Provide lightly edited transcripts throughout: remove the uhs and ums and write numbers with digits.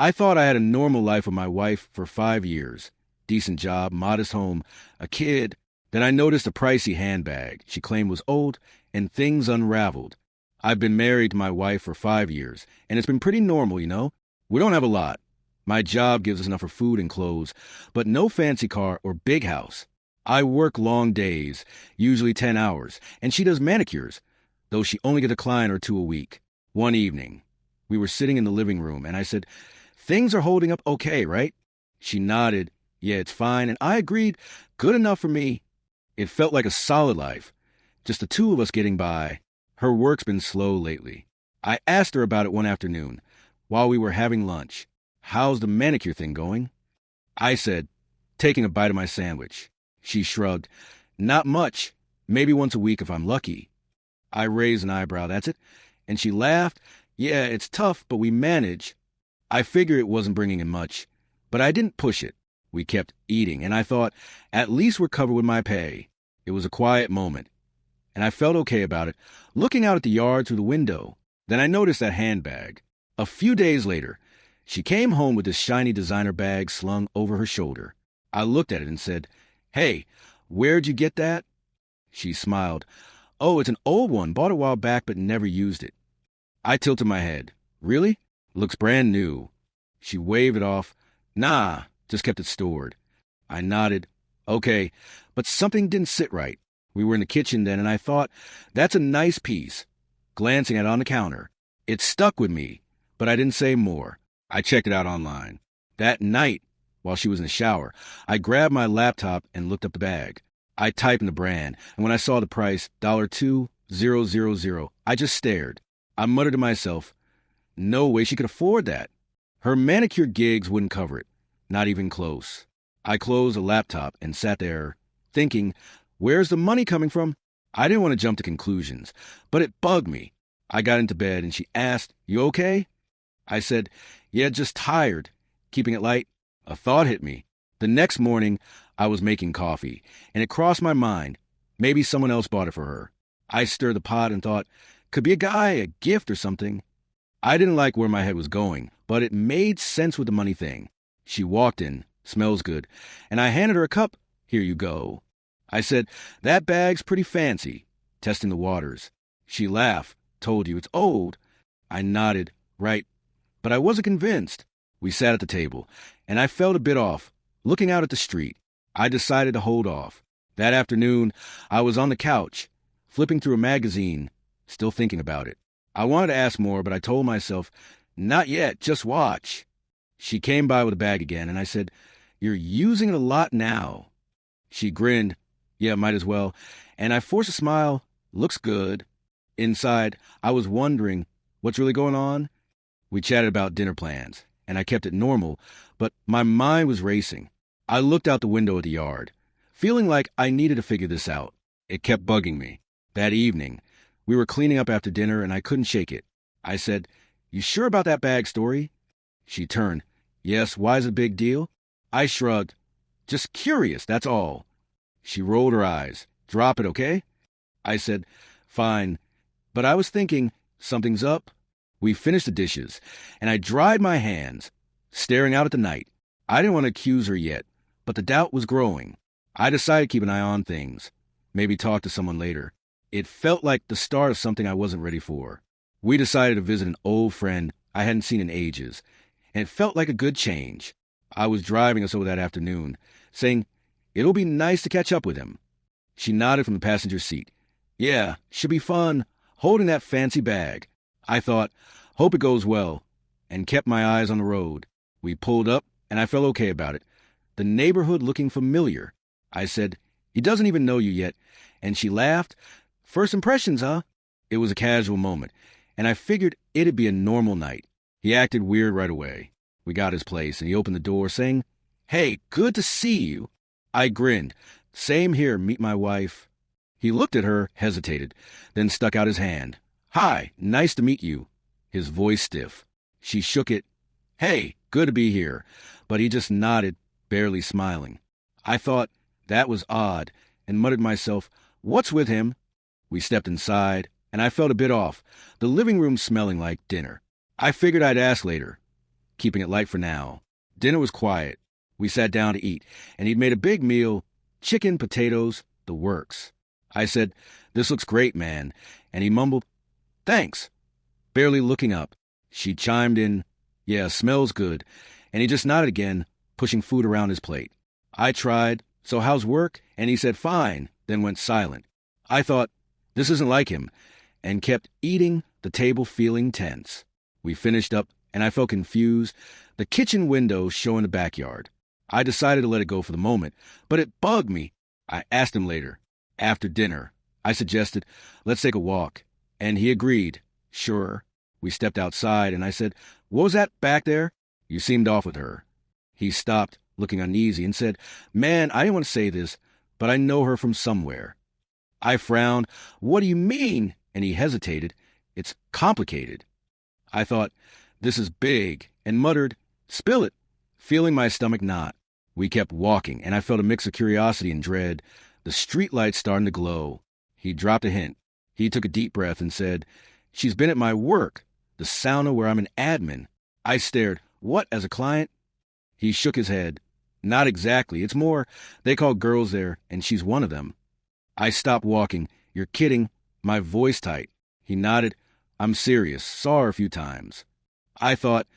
I thought I had a normal life with my wife for 5 years. Decent job, modest home, a kid. Then I noticed a pricey handbag she claimed was old and things unraveled. I've been married to my wife for 5 years, and it's been pretty normal. We don't have a lot. My job gives us enough for food and clothes, but no fancy car or big house. I work long days, usually 10 hours, and she does manicures, though she only gets a client or two a week. One evening, we were sitting in the living room, and I said, "Things are holding up okay, right?" She nodded, "Yeah, it's fine," and I agreed, "Good enough for me." It felt like a solid life, just the two of us getting by. Her work's been slow lately. I asked her about it one afternoon, while we were having lunch. "How's the manicure thing going?" I said, taking a bite of my sandwich. She shrugged. "Not much. Maybe once a week if I'm lucky." I raised an eyebrow. "That's it?" And she laughed. "Yeah, it's tough, but we manage." I figured it wasn't bringing in much, but I didn't push it. We kept eating, and I thought, at least we're covered with my pay. It was a quiet moment, and I felt okay about it, looking out at the yard through the window. Then I noticed that handbag. A few days later, she came home with this shiny designer bag slung over her shoulder. I looked at it and said, "Hey, where'd you get that?" She smiled. "Oh, it's an old one, bought a while back but never used it." I tilted my head. "Really? Looks brand new." She waved it off. "Nah, just kept it stored." I nodded. "Okay, but something didn't sit right." We were in the kitchen then, and I thought, "That's a nice piece." Glancing at it on the counter, it stuck with me, but I didn't say more. I checked it out online. That night, while she was in the shower, I grabbed my laptop and looked up the bag. I typed in the brand, and when I saw the price, $2,000, I just stared. I muttered to myself, no way she could afford that. Her manicure gigs wouldn't cover it, not even close. I closed the laptop and sat there, thinking, where's the money coming from? I didn't want to jump to conclusions, but it bugged me. I got into bed and she asked, "You okay?" I said, "Yeah, just tired." Keeping it light, a thought hit me. The next morning, I was making coffee, and it crossed my mind, maybe someone else bought it for her. I stirred the pot and thought, could be a guy, a gift or something. I didn't like where my head was going, but it made sense with the money thing. She walked in, "Smells good," and I handed her a cup. "Here you go." I said, "That bag's pretty fancy," testing the waters. She laughed. "Told you, it's old." I nodded. "Right." But I wasn't convinced. We sat at the table, and I felt a bit off, looking out at the street. I decided to hold off. That afternoon, I was on the couch, flipping through a magazine, still thinking about it. I wanted to ask more, but I told myself, not yet, just watch. She came by with a bag again, and I said, "You're using it a lot now." She grinned. "Yeah, might as well." And I forced a smile. "Looks good." Inside, I was wondering, what's really going on? We chatted about dinner plans, and I kept it normal, but my mind was racing. I looked out the window at the yard, feeling like I needed to figure this out. It kept bugging me. That evening, we were cleaning up after dinner, and I couldn't shake it. I said, "You sure about that bag story?" She turned. "Yes, why is it a big deal?" I shrugged. "Just curious, that's all." She rolled her eyes. "Drop it, okay?" I said, "Fine." But I was thinking, something's up. We finished the dishes, and I dried my hands, staring out at the night. I didn't want to accuse her yet, but the doubt was growing. I decided to keep an eye on things, maybe talk to someone later. It felt like the start of something I wasn't ready for. We decided to visit an old friend I hadn't seen in ages, and it felt like a good change. I was driving us over that afternoon, saying, "It'll be nice to catch up with him." She nodded from the passenger seat. "Yeah, should be fun, holding that fancy bag." I thought, hope it goes well, and kept my eyes on the road. We pulled up, and I felt okay about it. The neighborhood looking familiar. I said, "He doesn't even know you yet," and she laughed. "First impressions, huh?" It was a casual moment, and I figured it'd be a normal night. He acted weird right away. We got his place, and he opened the door, saying, "Hey, good to see you." I grinned. "Same here, meet my wife." He looked at her, hesitated, then stuck out his hand. "Hi, nice to meet you." His voice stiff. She shook it. "Hey, good to be here." But he just nodded, barely smiling. I thought that was odd, and muttered to myself, "What's with him?" We stepped inside, and I felt a bit off, the living room smelling like dinner. I figured I'd ask later. keeping it light for now. Dinner was quiet. We sat down to eat, and he'd made a big meal, chicken, potatoes, the works. I said, "This looks great, man," and he mumbled, "Thanks." Barely looking up, she chimed in, "Yeah, smells good," and he just nodded again, pushing food around his plate. I tried, "So how's work?" and he said, "Fine," then went silent. I thought, this isn't like him, and kept eating, the table feeling tense. We finished up, and I felt confused, the kitchen window showing the backyard. I decided to let it go for the moment, but it bugged me. I asked him later, after dinner. I suggested, "Let's take a walk," and he agreed. Sure. We stepped outside, and I said, "What was that back there?" "You seemed off with her." He stopped, looking uneasy, and said, "Man, I didn't want to say this, but I know her from somewhere." I frowned. "What do you mean?" And he hesitated. "It's complicated." I thought, this is big, and muttered, "Spill it," feeling my stomach knot. We kept walking, and I felt a mix of curiosity and dread, the streetlights starting to glow. He dropped a hint. He took a deep breath and said, "She's been at my work, the sauna where I'm an admin." I stared. "What, as a client?" He shook his head. "Not exactly. It's more, they call girls there, and she's one of them." I stopped walking. "You're kidding." My voice tight. He nodded. "I'm serious. Saw her a few times." I thought,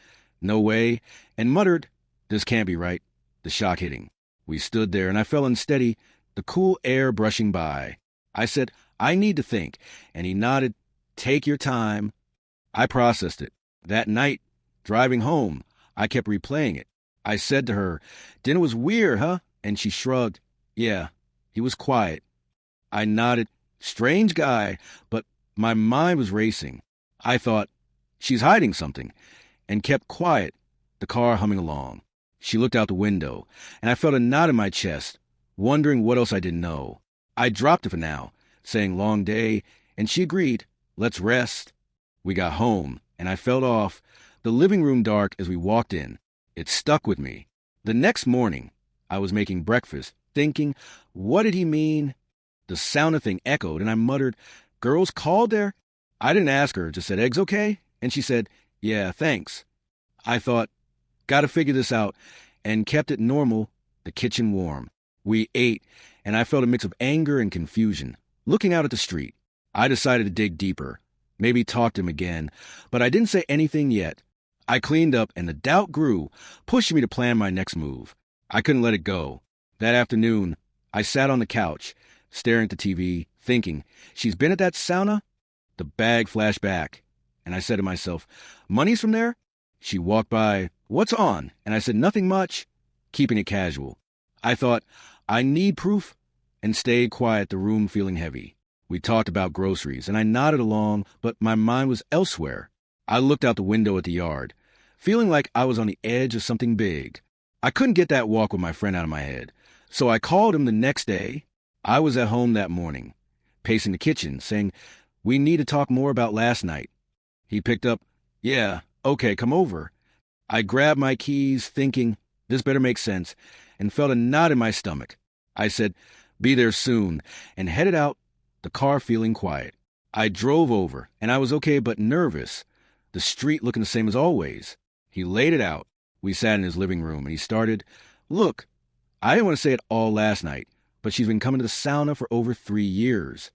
no way, and muttered, "This can't be right." The shock hitting. We stood there, and I felt unsteady, the cool air brushing by. I said, "I need to think," and he nodded. "Take your time." I processed it. That night, driving home, I kept replaying it. I said to her, "Dinner was weird, huh?" And she shrugged. "Yeah." He was quiet. I nodded. "Strange guy," but my mind was racing. I thought, she's hiding something, and kept quiet, the car humming along. She looked out the window, and I felt a knot in my chest, wondering what else I didn't know. I dropped it for now, saying long day, and she agreed, "Let's rest." We got home, and I felt off, the living room dark as we walked in. It stuck with me. The next morning, I was making breakfast, thinking, what did he mean? The sauna thing echoed, and I muttered, "Girls called there?" I didn't ask her, just said, "Eggs okay?" And she said, "Yeah, thanks." I thought, gotta figure this out, and kept it normal, the kitchen warm. We ate, and I felt a mix of anger and confusion. Looking out at the street, I decided to dig deeper, maybe talk to him again, but I didn't say anything yet. I cleaned up, and the doubt grew, pushing me to plan my next move. I couldn't let it go. That afternoon, I sat on the couch, staring at the TV, thinking, she's been at that sauna? The bag flashed back, and I said to myself, "Money's from there?" She walked by, "What's on?" And I said, "Nothing much," keeping it casual. I thought, I need proof, and stayed quiet, the room feeling heavy. We talked about groceries, and I nodded along, but my mind was elsewhere. I looked out the window at the yard, feeling like I was on the edge of something big. I couldn't get that walk with my friend out of my head, so I called him the next day. I was at home that morning, pacing the kitchen, saying, "We need to talk more about last night." He picked up, "Yeah, okay, come over." I grabbed my keys, thinking, this better make sense, and felt a knot in my stomach. I said, "Be there soon," and headed out, the car feeling quiet. I drove over, and I was okay but nervous, the street looking the same as always. He laid it out. We sat in his living room, and he started, "Look, I didn't want to say it all last night, but she's been coming to the sauna for over 3 years.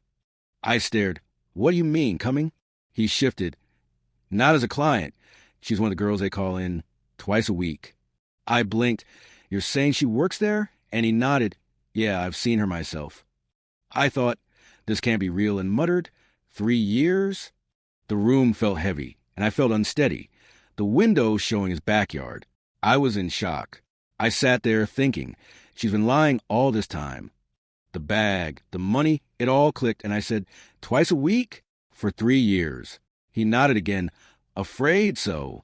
I stared. "What do you mean, coming?" He shifted. "Not as a client. She's one of the girls they call in twice a week." I blinked. "You're saying she works there?" And he nodded. "Yeah, I've seen her myself." I thought, this can't be real, and muttered, 3 years? The room felt heavy, and I felt unsteady, the window showing his backyard. I was in shock. I sat there thinking, she's been lying all this time. The bag, the money, it all clicked, and I said, "Twice a week? For 3 years." He nodded again. "Afraid so."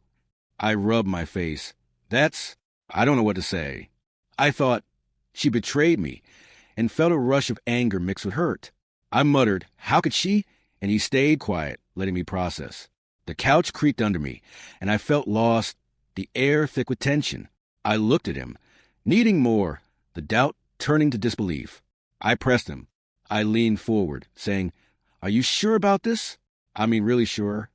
I rubbed my face. I don't know what to say. I thought, she betrayed me, and felt a rush of anger mixed with hurt. I muttered, "How could she?" And he stayed quiet, letting me process. The couch creaked under me, and I felt lost, the air thick with tension. I looked at him, needing more, the doubt turning to disbelief. I pressed him. I leaned forward, saying, "Are you sure about this? I mean, really sure?"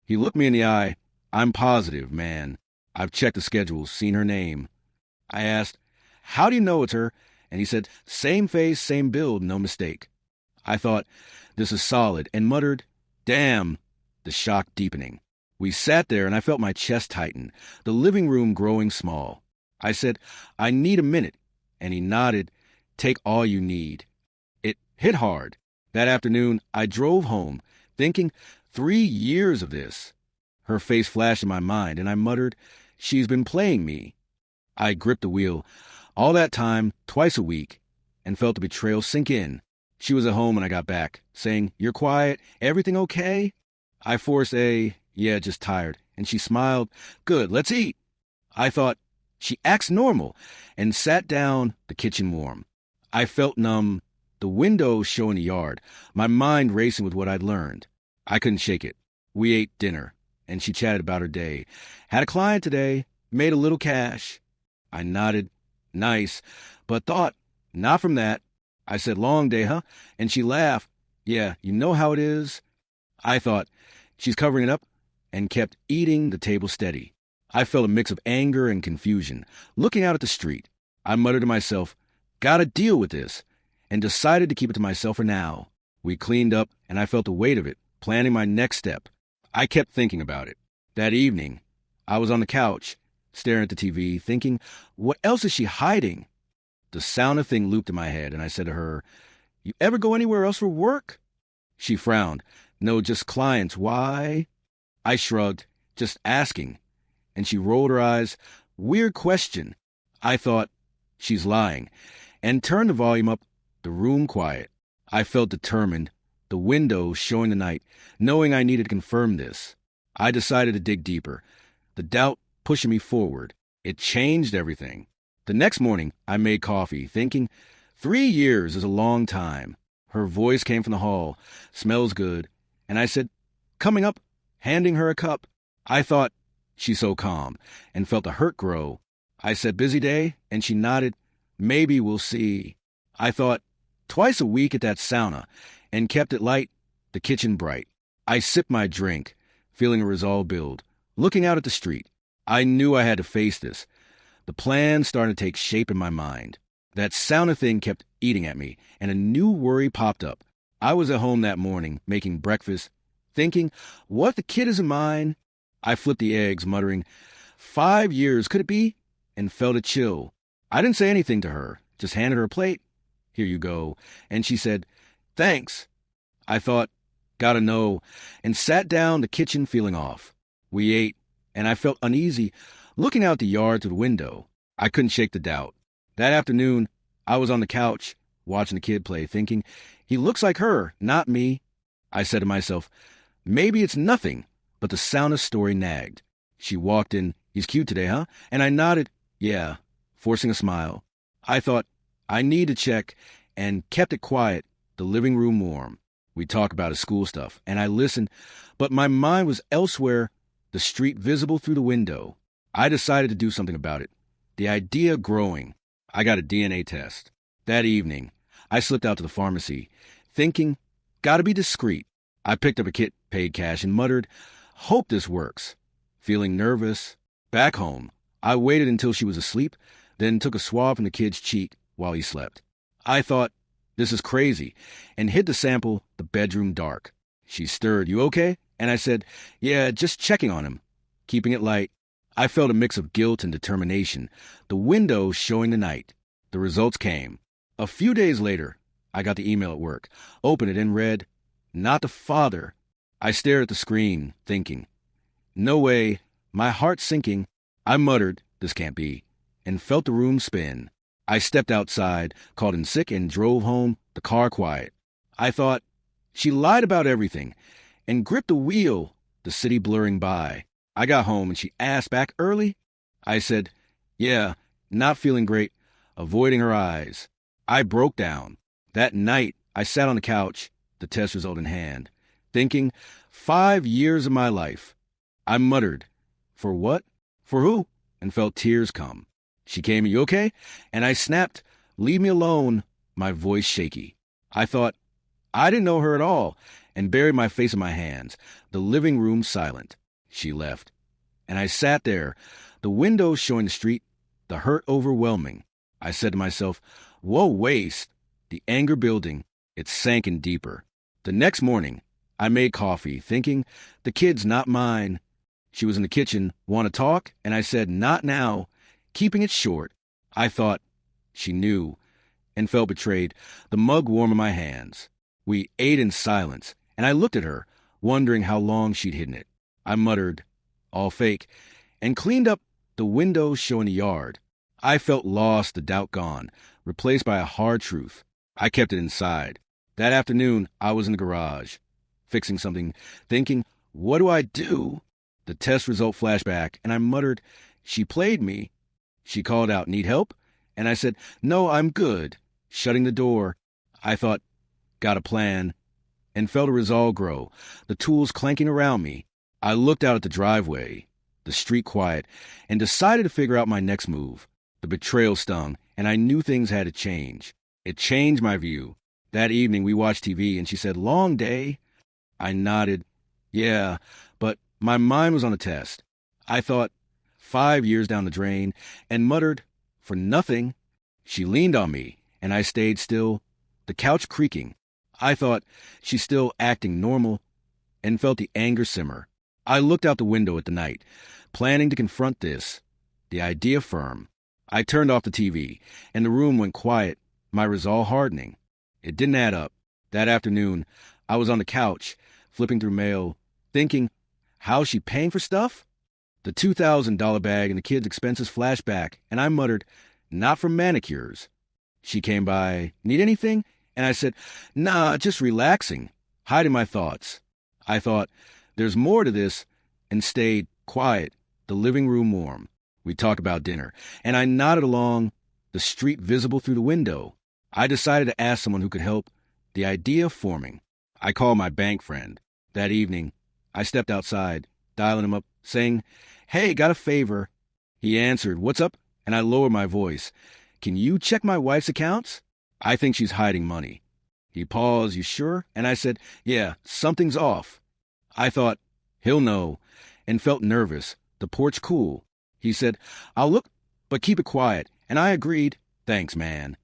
He looked me in the eye. "I'm positive, man." I've checked the schedules, seen her name. I asked, "How do you know it's her?" And he said, "Same face, same build, no mistake." I thought, "This is solid," and muttered, "Damn," the shock deepening. We sat there and I felt my chest tighten, the living room growing small. I said, "I need a minute," and he nodded, "Take all you need." It hit hard. That afternoon, I drove home, thinking, 3 years of this. Her face flashed in my mind, and I muttered, "She's been playing me." I gripped the wheel. All that time, twice a week, and felt the betrayal sink in. She was at home when I got back, saying, "You're quiet, everything okay?" I forced "Yeah, just tired," and she smiled, "Good, let's eat." I thought, she acts normal, and sat down, the kitchen warm. I felt numb, the window showing the yard, my mind racing with what I'd learned. I couldn't shake it. We ate dinner, and she chatted about her day. "Had a client today, made a little cash." I nodded, "Nice," but thought, "Not from that." I said, "Long day, huh?" And she laughed, "Yeah, you know how it is." I thought, she's covering it up, and kept eating the table steady. I felt a mix of anger and confusion, looking out at the street. I muttered to myself, "Gotta deal with this," and decided to keep it to myself for now. We cleaned up, and I felt the weight of it, planning my next step. I kept thinking about it. That evening, I was on the couch, staring at the TV, thinking, what else is she hiding? The sauna thing looped in my head, and I said to her, "You ever go anywhere else for work?" She frowned. "No, just clients. Why?" I shrugged, "Just asking." And she rolled her eyes. "Weird question." I thought, she's lying, and turned the volume up, the room quiet. I felt determined, the window showing the night, knowing I needed to confirm this. I decided to dig deeper, the doubt pushing me forward. It changed everything. The next morning, I made coffee, thinking, 3 years is a long time. Her voice came from the hall, "Smells good." And I said, "Coming up," handing her a cup. I thought, she's so calm, and felt the hurt grow. I said, "Busy day?" And she nodded, "Maybe we'll see." I thought, twice a week at that sauna, and kept it light, the kitchen bright. I sipped my drink, feeling a resolve build, looking out at the street. I knew I had to face this. The plan started to take shape in my mind. That sauna thing kept eating at me, and a new worry popped up. I was at home that morning, making breakfast, thinking, what if the kid isn't mine? I flipped the eggs, muttering, 5 years, could it be? And felt a chill. I didn't say anything to her, just handed her a plate. "Here you go." And she said, "Thanks." I thought, gotta know, and sat down the kitchen feeling off. We ate, and I felt uneasy, looking out the yard through the window. I couldn't shake the doubt. That afternoon, I was on the couch, watching the kid play, thinking, he looks like her, not me. I said to myself, maybe it's nothing, but the sauna story nagged. She walked in, "He's cute today, huh?" And I nodded, "Yeah," forcing a smile. I thought, I need to check, and kept it quiet, the living room warm. We talked about his school stuff, and I listened, but my mind was elsewhere, the street visible through the window. I decided to do something about it. The idea growing. I got a DNA test. That evening, I slipped out to the pharmacy, thinking, gotta be discreet. I picked up a kit, paid cash, and muttered, hope this works. Feeling nervous. Back home, I waited until she was asleep, then took a swab from the kid's cheek while he slept. I thought, this is crazy, and hid the sample, the bedroom dark. She stirred, "You okay?" And I said, "Yeah, just checking on him," keeping it light. I felt a mix of guilt and determination, the window showing the night. The results came. A few days later, I got the email at work, opened it and read, "Not the father." I stared at the screen, thinking, no way, my heart sinking. I muttered, this can't be, and felt the room spin. I stepped outside, called in sick, and drove home, the car quiet. I thought, she lied about everything, and gripped the wheel, the city blurring by. I got home, and she asked, back early? I said, yeah, not feeling great, avoiding her eyes. I broke down. That night, I sat on the couch, the test result in hand, thinking, 5 years of my life. I muttered, for what? For who? And felt tears come. She came, "You okay?" And I snapped, "Leave me alone," my voice shaky. I thought, I didn't know her at all, and buried my face in my hands, the living room silent. She left. And I sat there, the windows showing the street, the hurt overwhelming. I said to myself, whoa, waste. The anger building, it sank in deeper. The next morning, I made coffee, thinking, the kid's not mine. She was in the kitchen, want to talk? And I said, not now, keeping it short. I thought she knew and felt betrayed, the mug warm in my hands. We ate in silence, and I looked at her, wondering how long she'd hidden it. I muttered, all fake, and cleaned up the windows showing the yard. I felt lost, the doubt gone, replaced by a hard truth. I kept it inside. That afternoon, I was in the garage, fixing something, thinking, what do I do? The test result flashed back, and I muttered, she played me. She called out, need help? And I said, no, I'm good. Shutting the door, I thought, got a plan, and felt a resolve grow, the tools clanking around me. I looked out at the driveway, the street quiet, and decided to figure out my next move. The betrayal stung, and I knew things had to change. It changed my view. That evening, we watched TV, and she said, long day? I nodded, yeah, but my mind was on the test. I thought, 5 years down the drain, and muttered, for nothing. She leaned on me, and I stayed still, the couch creaking. I thought, she's still acting normal, and felt the anger simmer. I looked out the window at the night, planning to confront this, the idea firm. I turned off the TV, and the room went quiet, my resolve hardening. It didn't add up. That afternoon, I was on the couch, flipping through mail, thinking, how's she paying for stuff? The $2,000 bag and the kids' expenses flashed back, and I muttered, not for manicures. She came by, need anything? And I said, nah, just relaxing, hiding my thoughts. I thought, there's more to this, and stayed quiet, the living room warm. We talked about dinner, and I nodded along, the street visible through the window. I decided to ask someone who could help, the idea forming. I called my bank friend. That evening, I stepped outside, dialing him up, saying, hey, got a favor. He answered, what's up? And I lowered my voice. Can you check my wife's accounts? I think she's hiding money. He paused, you sure? And I said, yeah, something's off. I thought, he'll know, and felt nervous, the porch cool. He said, I'll look, but keep it quiet. And I agreed, thanks, man.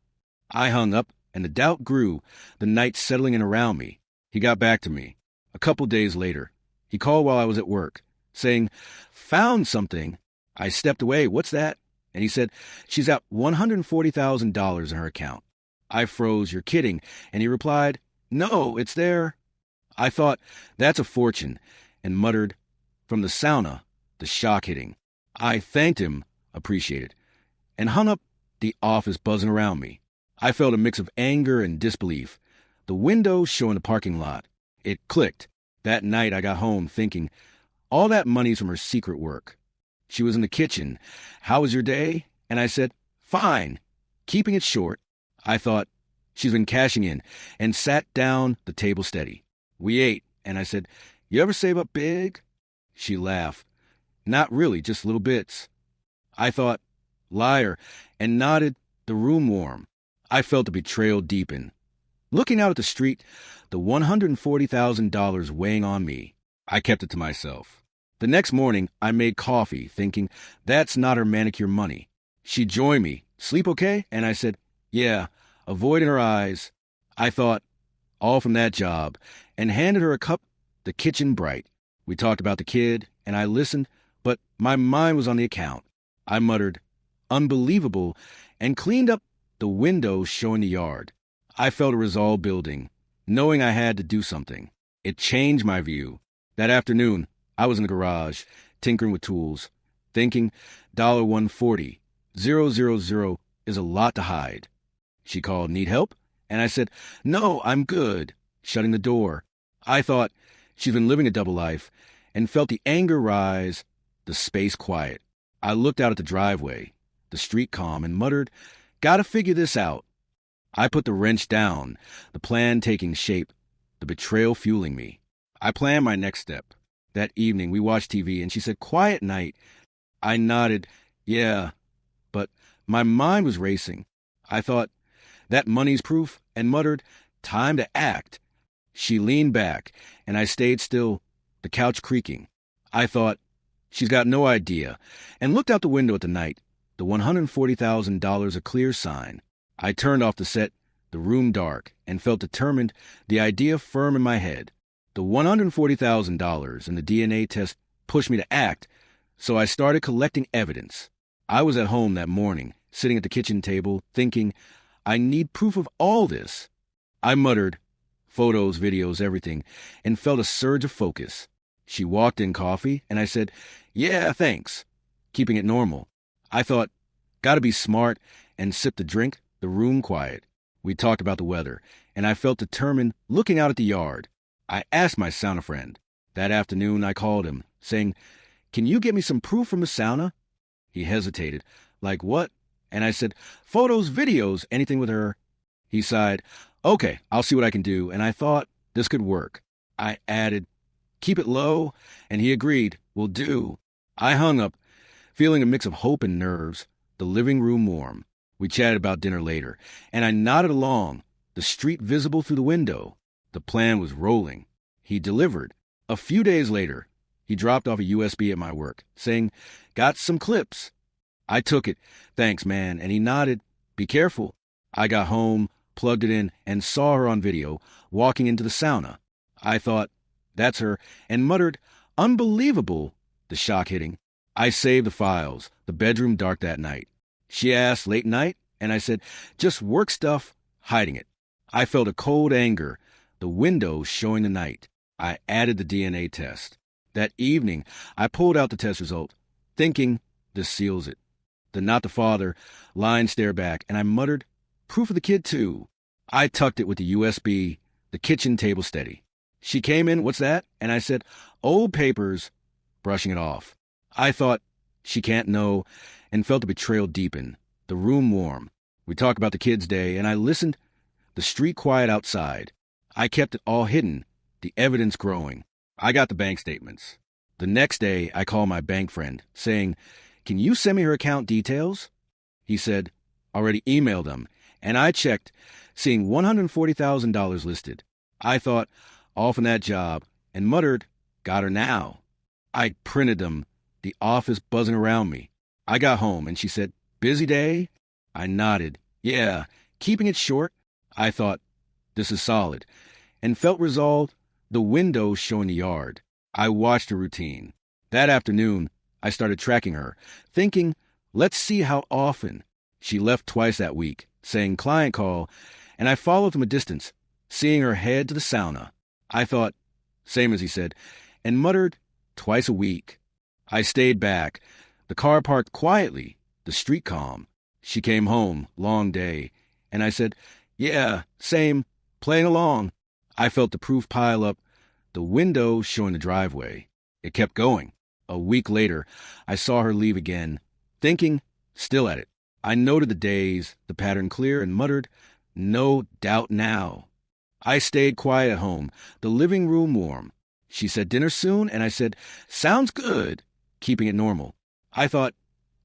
I hung up, and the doubt grew, the night settling in around me. He got back to me. A couple days later, he called while I was at work, saying, found something. I stepped away, what's that? And he said, she's got $140,000 in her account. I froze, you're kidding. And he replied, no, it's there. I thought, that's a fortune, and muttered, from the sauna, the shock hitting. I thanked him, appreciated, and hung up, the office buzzing around me. I felt a mix of anger and disbelief. The window showing the parking lot. It clicked. That night I got home thinking, all that money's from her secret work. She was in the kitchen. How was your day? And I said, fine, keeping it short. I thought, she's been cashing in, and sat down, the table steady. We ate, and I said, you ever save up big? She laughed. Not really, just little bits. I thought, liar, and nodded, the room warm. I felt the betrayal deepen. Looking out at the street, the $140,000 weighing on me, I kept it to myself. The next morning, I made coffee, thinking, that's not her manicure money. She joined me. Sleep okay? And I said, yeah, avoiding her eyes. I thought, all from that job, and handed her a cup, the kitchen bright. We talked about the kid, and I listened, but my mind was on the account. I muttered, unbelievable, and cleaned up the windows showing the yard. I felt a resolve building, knowing I had to do something. It changed my view. That afternoon, I was in the garage, tinkering with tools, thinking, $140, 000 is a lot to hide. She called, need help? And I said, no, I'm good, shutting the door. I thought, she's been living a double life, and felt the anger rise, the space quiet. I looked out at the driveway, the street calm, and muttered, gotta figure this out. I put the wrench down, the plan taking shape, the betrayal fueling me. I planned my next step. That evening, we watched TV, and she said, quiet night. I nodded, yeah, but my mind was racing. I thought, that money's proof, and muttered, time to act. She leaned back, and I stayed still, the couch creaking. I thought, She's got no idea, and looked out the window at the night, the $140,000 a clear sign. I turned off the set, the room dark, and felt determined, the idea firm in my head. The $140,000 and the DNA test pushed me to act, so I started collecting evidence. I was at home that morning, sitting at the kitchen table, thinking, I need proof of all this. I muttered, photos, videos, everything, and felt a surge of focus. She walked in coffee, and I said, yeah, thanks, keeping it normal. I thought, gotta be smart, and sipped the drink, the room quiet. We talked about the weather, and I felt determined, looking out at the yard. I asked my sauna friend. That afternoon, I called him, saying, can you get me some proof from the sauna? He hesitated. Like what? And I said, photos, videos, anything with her. He sighed. Okay, I'll see what I can do. And I thought this could work. I added, keep it low. And he agreed, will do. I hung up, feeling a mix of hope and nerves, the living room warm. We chatted about dinner later, and I nodded along, the street visible through the window. The plan was rolling. He delivered. A few days later, he dropped off a USB at my work, saying, got some clips. I took it. Thanks, man. And he nodded. Be careful. I got home, plugged it in, and saw her on video, walking into the sauna. I thought, that's her, and muttered, unbelievable, the shock hitting. I saved the files. The bedroom dark that night. She asked, late night? And I said, just work stuff, hiding it. I felt a cold anger, the window showing the night. I added the DNA test. That evening, I pulled out the test result, thinking, this seals it. The not the father line stared back, and I muttered, proof of the kid, too. I tucked it with the USB, the kitchen table steady. She came in, what's that? And I said, old papers, brushing it off. I thought, she can't know, and felt the betrayal deepen, the room warm. We talked about the kids' day, and I listened, the street quiet outside. I kept it all hidden, the evidence growing. I got the bank statements. The next day, I called my bank friend, saying, can you send me her account details? He said, already emailed them, and I checked, seeing $140,000 listed. I thought, off on that job, and muttered, got her now. I printed them, the office buzzing around me. I got home, and she said, busy day? I nodded, yeah, keeping it short. I thought, this is solid, and felt resolved, the window showing the yard. I watched her routine. That afternoon, I started tracking her, thinking, let's see how often. She left twice that week, saying client call, and I followed from a distance, seeing her head to the sauna. I thought, same as he said, and muttered, twice a week. I stayed back, the car parked quietly, the street calm. She came home, long day, and I said, yeah, same, playing along. I felt the proof pile up, the window showing the driveway. It kept going. A week later, I saw her leave again, thinking, still at it. I noted the days, the pattern clear, and muttered, no doubt now. I stayed quiet at home, the living room warm. She said dinner soon, and I said, sounds good, keeping it normal. I thought,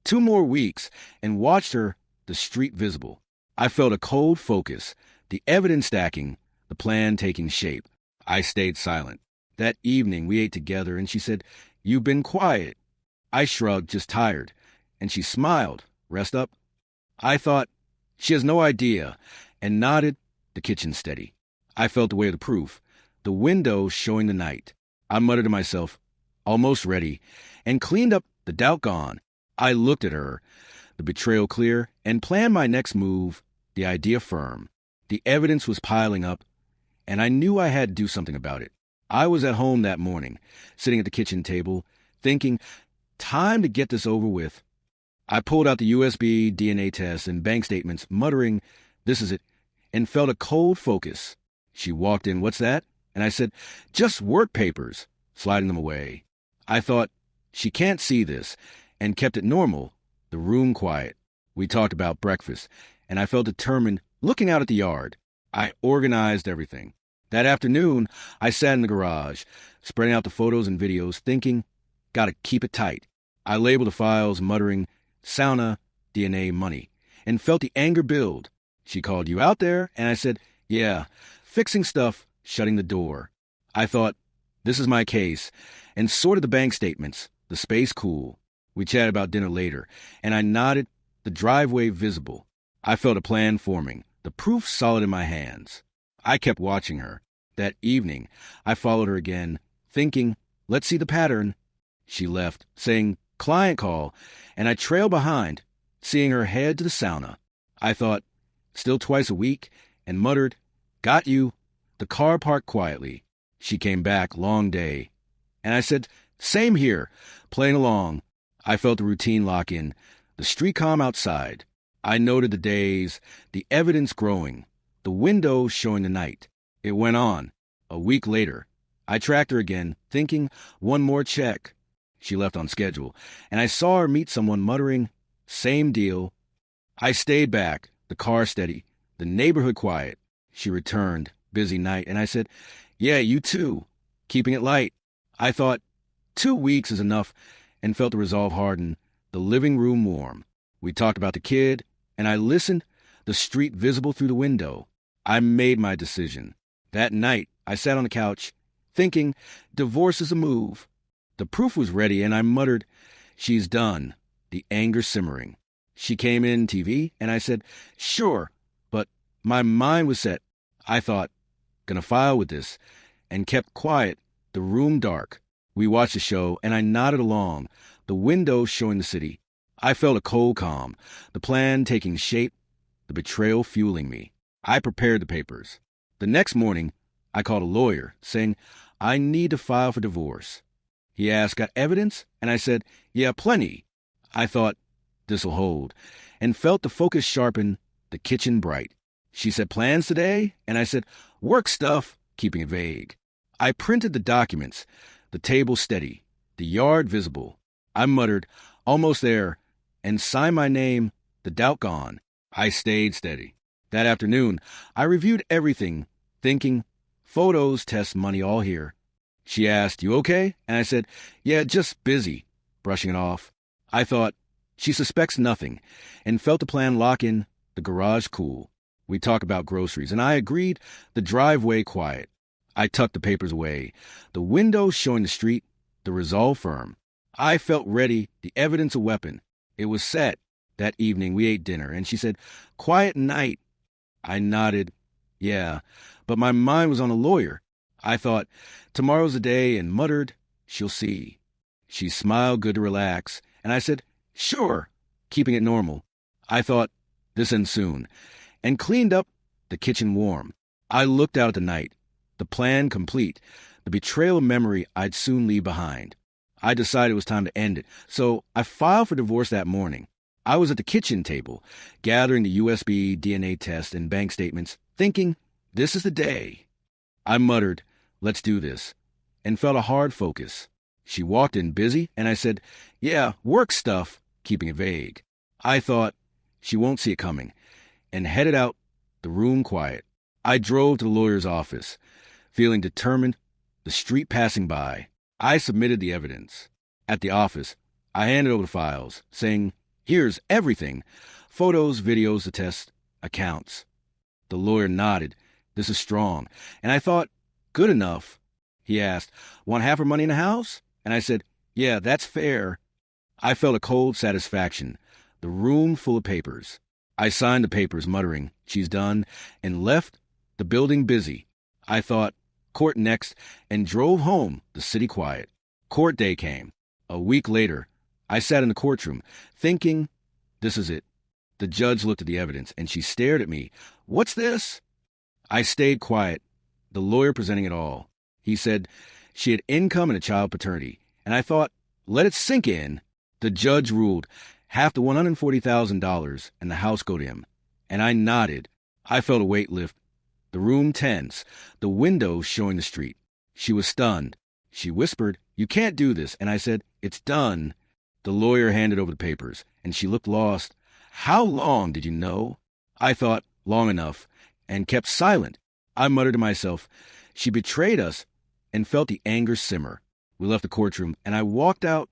2 more weeks, and watched her, the street visible. I felt a cold focus, the evidence stacking, the plan taking shape. I stayed silent. That evening, we ate together, and she said, you've been quiet. I shrugged, just tired, and she smiled, rest up. I thought, she has no idea, and nodded, the kitchen steady. I felt the weight of the proof, the window showing the night. I muttered to myself, almost ready, and cleaned up, the doubt gone. I looked at her, the betrayal clear, and planned my next move, the idea firm. The evidence was piling up, and I knew I had to do something about it. I was at home that morning, sitting at the kitchen table, thinking, time to get this over with. I pulled out the USB, DNA tests, and bank statements, muttering, this is it, and felt a cold focus. She walked in, what's that? And I said, just work papers, sliding them away. I thought, she can't see this, and kept it normal, the room quiet. We talked about breakfast, and I felt determined, looking out at the yard. I organized everything. That afternoon, I sat in the garage, spreading out the photos and videos, thinking, gotta keep it tight. I labeled the files, muttering, sauna, DNA, money, and felt the anger build. She called, you out there? And I said, yeah, fixing stuff, shutting the door. I thought, this is my case, and sorted the bank statements, the space cool. We chatted about dinner later, and I nodded, the driveway visible. I felt a plan forming, the proof solid in my hands. I kept watching her. That evening, I followed her again, thinking, let's see the pattern. She left, saying, client call, and I trailed behind, seeing her head to the sauna. I thought, still twice a week, and muttered, got you. The car parked quietly. She came back, long day. And I said, same here, playing along. I felt the routine lock in, the street calm outside. I noted the days, the evidence growing, the window showing the night. It went on. A week later, I tracked her again, thinking, one more check. She left on schedule, and I saw her meet someone muttering, same deal. I stayed back, the car steady, the neighborhood quiet. She returned, busy night, and I said, yeah, you too, keeping it light. I thought, 2 weeks is enough, and felt the resolve harden, the living room warm. We talked about the kid, and I listened, the street visible through the window. I made my decision. That night, I sat on the couch, thinking, divorce is a move. The proof was ready, and I muttered, she's done, the anger simmering. She came in TV, and I said, sure, but my mind was set. I thought, gonna file with this, and kept quiet, the room dark. We watched the show, and I nodded along, the window showing the city. I felt a cold calm, the plan taking shape, the betrayal fueling me. I prepared the papers. The next morning, I called a lawyer, saying, I need to file for divorce. He asked, got evidence? And I said, yeah, plenty. I thought, this'll hold, and felt the focus sharpen, the kitchen bright. She said, plans today? And I said, work stuff, keeping it vague. I printed the documents, the table steady, the yard visible. I muttered, almost there, and signed my name, the doubt gone. I stayed steady. That afternoon, I reviewed everything, thinking, photos, tests, money, all here. She asked, you okay? And I said, yeah, just busy, brushing it off. I thought, she suspects nothing, and felt the plan lock in, the garage cool. We talked about groceries, and I agreed, the driveway quiet. I tucked the papers away, the window showing the street, the resolve firm. I felt ready, the evidence a weapon. It was set. That evening we ate dinner, and she said, quiet night. I nodded, yeah, but my mind was on a lawyer. I thought, tomorrow's the day, and muttered, she'll see. She smiled, good to relax, and I said, sure, keeping it normal. I thought, this ends soon, and cleaned up, the kitchen warm. I looked out at the night, the plan complete, the betrayal memory I'd soon leave behind. I decided it was time to end it, so I filed for divorce that morning. I was at the kitchen table, gathering the USB DNA test and bank statements, thinking, this is the day. I muttered, let's do this, and felt a hard focus. She walked in busy, and I said, yeah, work stuff, keeping it vague. I thought, she won't see it coming, and headed out, the room quiet. I drove to the lawyer's office, feeling determined, the street passing by. I submitted the evidence. At the office, I handed over the files, saying, here's everything, photos, videos, the test, accounts. The lawyer nodded, this is strong, and I thought, good enough. He asked, want half her money in the house? And I said, yeah, that's fair. I felt a cold satisfaction, the room full of papers. I signed the papers, muttering, she's done, and left, the building busy. I thought, court next, and drove home, the city quiet. Court day came. A week later, I sat in the courtroom, thinking, this is it. The judge looked at the evidence, and she stared at me. What's this? I stayed quiet, the lawyer presenting it all. He said she had income and a child paternity, and I thought, let it sink in. The judge ruled half the $140,000 and the house go to him, and I nodded. I felt a weight lift, the room tense, the window showing the street. She was stunned. She whispered, you can't do this, and I said, it's done. The lawyer handed over the papers, and she looked lost. How long did you know? I thought, long enough, and kept silent. I muttered to myself, she betrayed us, and felt the anger simmer. We left the courtroom, and I walked out,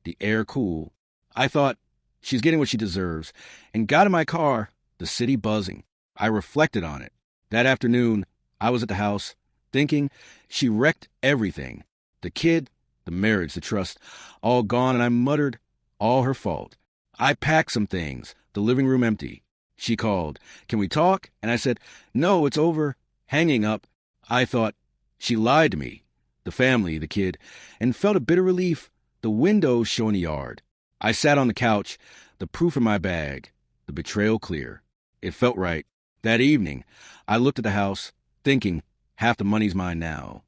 the air cool. I thought, she's getting what she deserves, and got in my car, the city buzzing. I reflected on it. That afternoon, I was at the house, thinking she wrecked everything. The kid, the marriage, the trust, all gone, and I muttered, all her fault. I packed some things, the living room empty. She called, can we talk? And I said, no, it's over. Hanging up. I thought, she lied to me, the family, the kid, and felt a bit of relief, the windows showing the yard. I sat on the couch, the proof in my bag, the betrayal clear. It felt right. That evening, I looked at the house, thinking, half the money's mine now.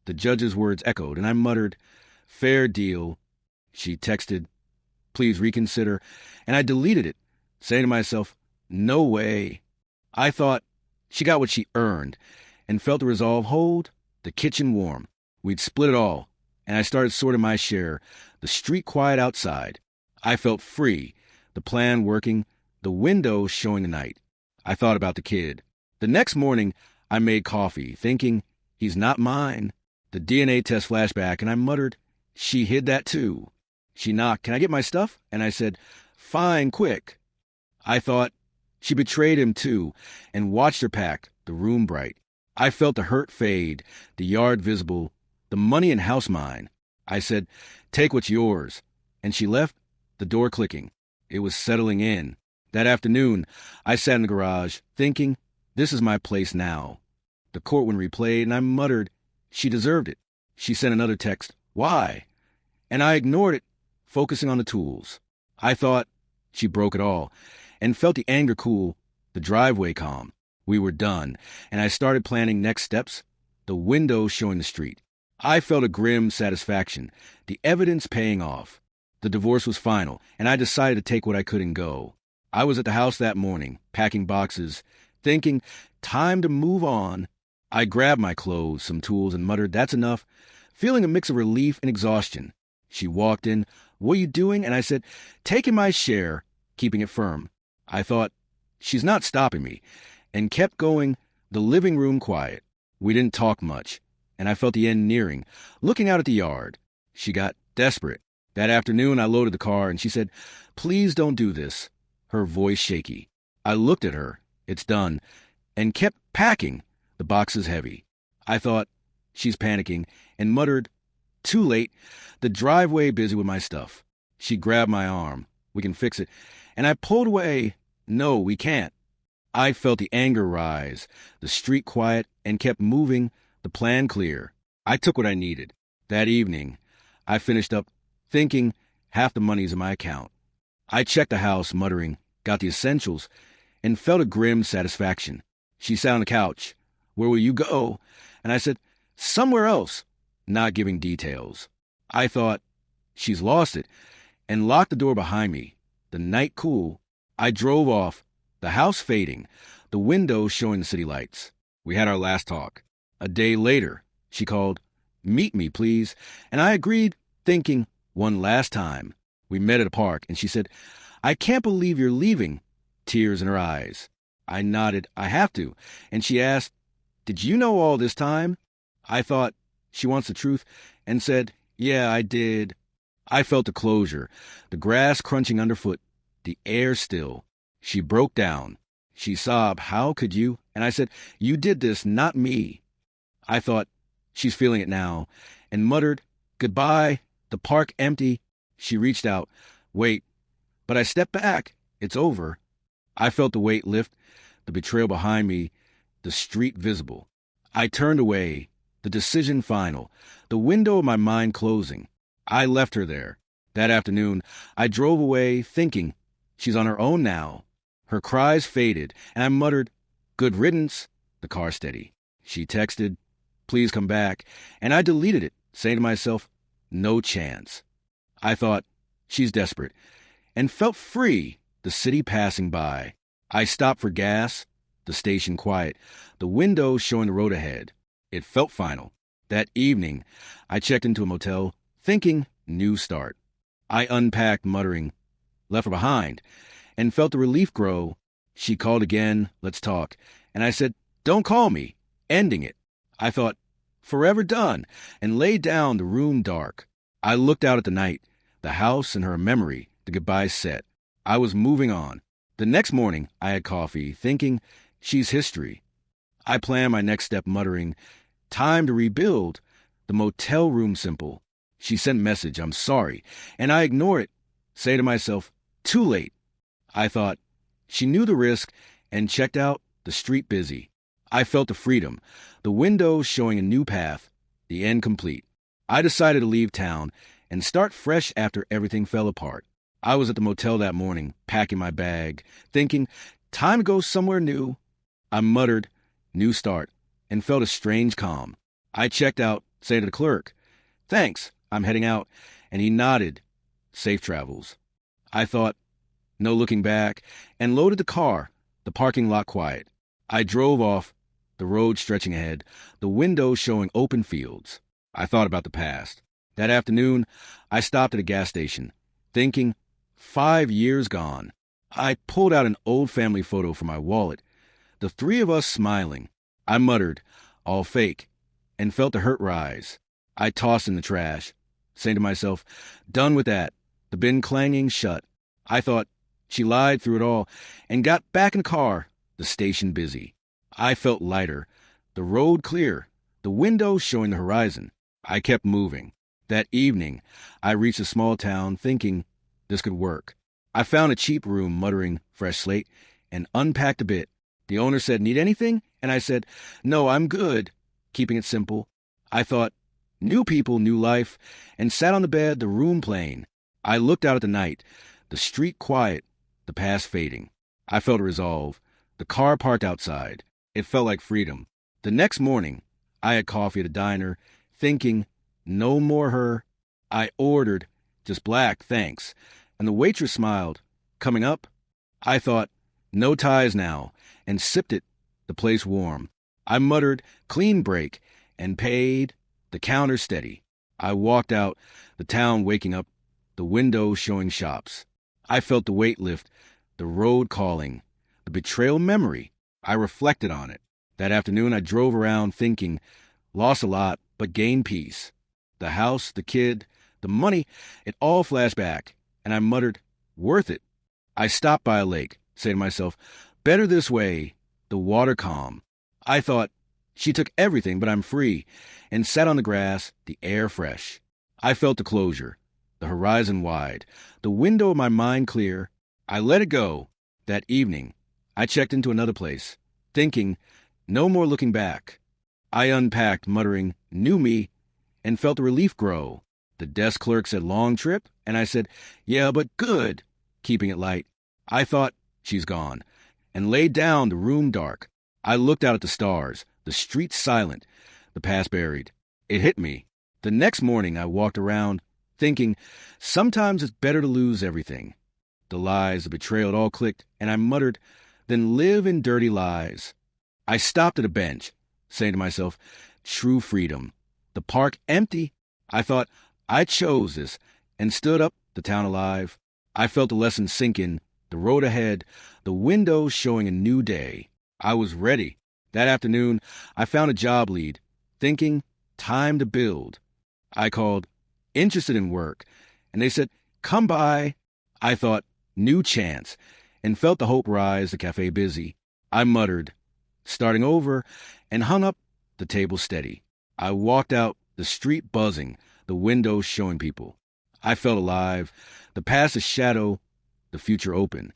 The judge's words echoed, and I muttered, fair deal. She texted, please reconsider, and I deleted it, saying to myself, no way. I thought she got what she earned, and felt the resolve hold the kitchen warm. We'd split it all, and I started sorting my share, the street quiet outside. I felt free, the plan working, the windows showing the night. I thought about the kid. The next morning, I made coffee, thinking, he's not mine. The DNA test flashed back, and I muttered, she hid that too. She knocked, can I get my stuff? And I said, fine, quick. I thought, she betrayed him too, and watched her pack, the room bright. I felt the hurt fade, the yard visible, the money and house mine. I said, take what's yours. And she left, the door clicking. It was settling in. That afternoon, I sat in the garage, thinking, this is my place now. The courtroom replayed, and I muttered, she deserved it. She sent another text, why? And I ignored it, focusing on the tools. I thought, she broke it all, and felt the anger cool, the driveway calm. We were done, and I started planning next steps, the windows showing the street. I felt a grim satisfaction, the evidence paying off. The divorce was final, and I decided to take what I could and go. I was at the house that morning, packing boxes, thinking, time to move on. I grabbed my clothes, some tools, and muttered, that's enough, feeling a mix of relief and exhaustion. She walked in, what are you doing? And I said, taking my share, keeping it firm. I thought, she's not stopping me, and kept going, the living room quiet. We didn't talk much, and I felt the end nearing, looking out at the yard. She got desperate. That afternoon, I loaded the car, and she said, please don't do this, her voice shaky. I looked at her, it's done, and kept packing, the boxes heavy. I thought, she's panicking, and muttered, too late, the driveway busy with my stuff. She grabbed my arm, we can fix it, and I pulled away, no, we can't. I felt the anger rise, the street quiet, and kept moving, the plan clear. I took what I needed. That evening, I finished up, thinking, half the money's in my account. I checked the house, muttering, got the essentials, and felt a grim satisfaction. She sat on the couch. Where will you go? And I said, somewhere else, not giving details. I thought, she's lost it, and locked the door behind me. The night cool. I drove off, the house fading, the windows showing the city lights. We had our last talk. A day later, she called, meet me, please, and I agreed, thinking, one last time. We met at a park, and she said, I can't believe you're leaving, tears in her eyes. I nodded, I have to, and she asked, did you know all this time? I thought, she wants the truth, and said, yeah, I did. I felt the closure, the grass crunching underfoot, the air still. She broke down. She sobbed, how could you? And I said, you did this, not me. I thought, she's feeling it now, and muttered, goodbye, the park empty. She reached out, wait, but I stepped back. It's over. I felt the weight lift, the betrayal behind me, the street visible. I turned away, the decision final, the window of my mind closing. I left her there. That afternoon, I drove away, thinking, she's on her own now. Her cries faded, and I muttered, good riddance, the car steady. She texted, please come back, and I deleted it, saying to myself, no chance. I thought, she's desperate, and felt free, the city passing by. I stopped for gas, the station quiet, the windows showing the road ahead. It felt final. That evening, I checked into a motel, thinking, new start. I unpacked, muttering, left her behind, and felt the relief grow. She called again, let's talk, and I said, don't call me, ending it. I thought, forever done, and lay down, the room dark. I looked out at the night, the house and her memory, the goodbyes set. I was moving on. The next morning, I had coffee, thinking, she's history. I planned my next step, muttering, time to rebuild, the motel room simple, She sent message, I'm sorry, and I ignore it. Say to myself, too late. I thought, she knew the risk and checked out, the street busy. I felt the freedom, the window showing a new path, the end complete. I decided to leave town and start fresh after everything fell apart. I was at the motel that morning, packing my bag, thinking, time to go somewhere new. I muttered, new start, and felt a strange calm. I checked out, saying to the clerk, thanks, I'm heading out, and he nodded, safe travels. I thought, no looking back, and loaded the car, the parking lot quiet. I drove off, the road stretching ahead, the window showing open fields. I thought about the past. That afternoon, I stopped at a gas station, thinking, 5 years gone. I pulled out an old family photo from my wallet, the three of us smiling. I muttered, all fake, and felt the hurt rise. I tossed in the trash, saying to myself, done with that, the bin clanging shut. I thought, she lied through it all, and got back in the car, the station busy. I felt lighter, the road clear, the window showing the horizon. I kept moving. That evening, I reached a small town thinking this could work. I found a cheap room muttering fresh slate and unpacked a bit. The owner said, need anything? And I said, no, I'm good, keeping it simple. I thought, new people, new life, and sat on the bed, the room plain. I looked out at the night, the street quiet, the past fading. I felt resolve. The car parked outside. It felt like freedom. The next morning, I had coffee at a diner, thinking, no more her. I ordered, just black, thanks. And the waitress smiled. Coming up? I thought, no ties now, and sipped it, the place warm. I muttered, clean break, and paid, the counter steady. I walked out, the town waking up, the window showing shops. I felt the weight lift, the road calling, the betrayal memory. I reflected on it. That afternoon I drove around thinking, lost a lot, but gained peace. The house, the kid, the money, it all flashed back, and I muttered, worth it. I stopped by a lake, saying to myself, better this way, the water calm. I thought, she took everything, but I'm free, and sat on the grass, the air fresh. I felt the closure, the horizon wide, the window of my mind clear. I let it go. That evening, I checked into another place, thinking, no more looking back. I unpacked, muttering, new me, and felt the relief grow. The desk clerk said, long trip? And I said, yeah, but good, keeping it light. I thought, she's gone, and laid down, the room dark. I looked out at the stars, the street silent, the past buried. It hit me. The next morning I walked around, thinking, sometimes it's better to lose everything. The lies, the betrayal, it all clicked, and I muttered, then live in dirty lies. I stopped at a bench, saying to myself, true freedom. The park empty. I thought, I chose this, and stood up, the town alive. I felt the lesson sink in, the road ahead, the window showing a new day. I was ready. That afternoon, I found a job lead, thinking, time to build. I called, interested in work, and they said, come by. I thought, new chance, and felt the hope rise, the cafe busy. I muttered, starting over, and hung up, the table steady. I walked out, the street buzzing, the windows showing people. I felt alive, the past a shadow, the future open.